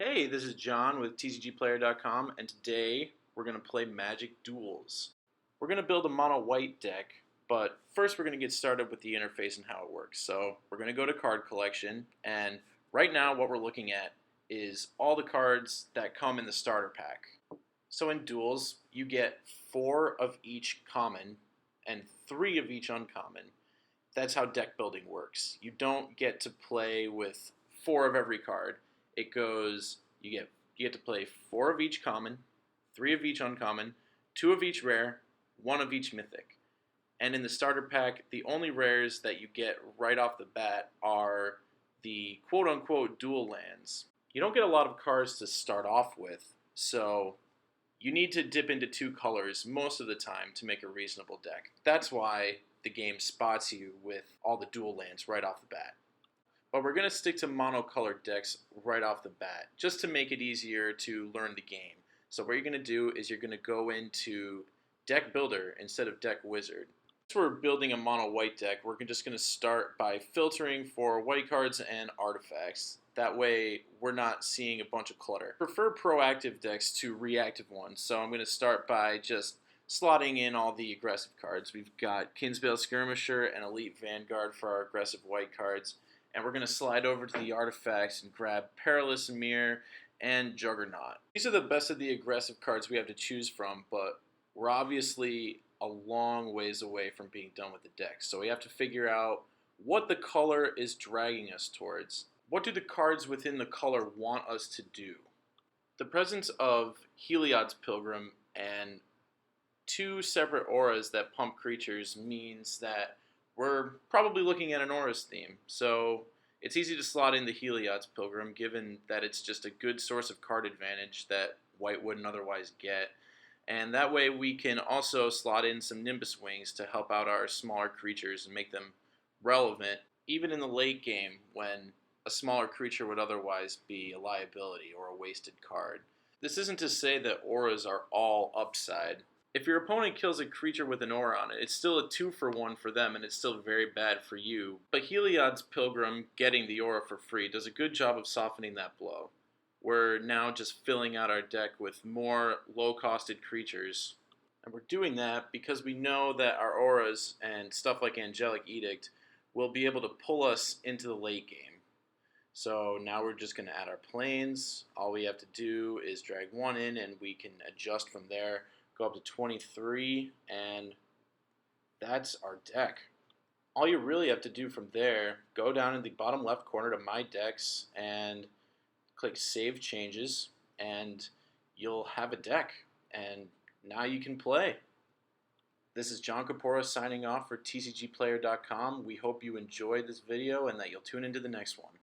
Hey, this is John with TCGplayer.com, and today we're going to play Magic Duels. We're going to build a mono-white deck, but first we're going to get started with the interface and how it works. So we're going to go to card collection, and right now what we're looking at is all the cards that come in the starter pack. So in Duels, you get 4 of each common and 3 of each uncommon. That's how deck building works. You don't get to play with 4 of every card. It goes, you get to play 4 of each common, 3 of each uncommon, 2 of each rare, 1 of each mythic. And in the starter pack, the only rares that you get right off the bat are the quote-unquote dual lands. You don't get a lot of cards to start off with, so you need to dip into 2 colors most of the time to make a reasonable deck. That's why the game spots you with all the dual lands right off the bat. But we're going to stick to monocolored decks right off the bat, just to make it easier to learn the game. So what you're going to do is you're going to go into Deck Builder instead of Deck Wizard. Since we're building a mono-white deck, we're just going to start by filtering for white cards and artifacts. That way, we're not seeing a bunch of clutter. I prefer proactive decks to reactive ones, so I'm going to start by just slotting in all the aggressive cards. We've got Kinsbale Skirmisher and Elite Vanguard for our aggressive white cards. And we're going to slide over to the artifacts and grab Perilous Mirror and Juggernaut. These are the best of the aggressive cards we have to choose from, but we're obviously a long ways away from being done with the deck. So we have to figure out what the color is dragging us towards. What do the cards within the color want us to do? The presence of Heliod's Pilgrim and 2 separate auras that pump creatures means that we're probably looking at an auras theme, so it's easy to slot in the Heliod's Pilgrim given that it's just a good source of card advantage that white wouldn't otherwise get. And that way we can also slot in some Nimbus Wings to help out our smaller creatures and make them relevant, even in the late game when a smaller creature would otherwise be a liability or a wasted card. This isn't to say that auras are all upside. If your opponent kills a creature with an aura on it, it's still a 2-for-1 for them, and it's still very bad for you. But Heliod's Pilgrim getting the aura for free does a good job of softening that blow. We're now just filling out our deck with more low-costed creatures. And we're doing that because we know that our auras and stuff like Angelic Edict will be able to pull us into the late game. So now we're just going to add our planes. All we have to do is drag 1 in, and we can adjust from there. Go up to 23, and that's our deck. All you really have to do from there, go down in the bottom left corner to My Decks and click Save Changes, and you'll have a deck, and now you can play. This is John Kapora signing off for TCGplayer.com. We hope you enjoyed this video and that you'll tune into the next one.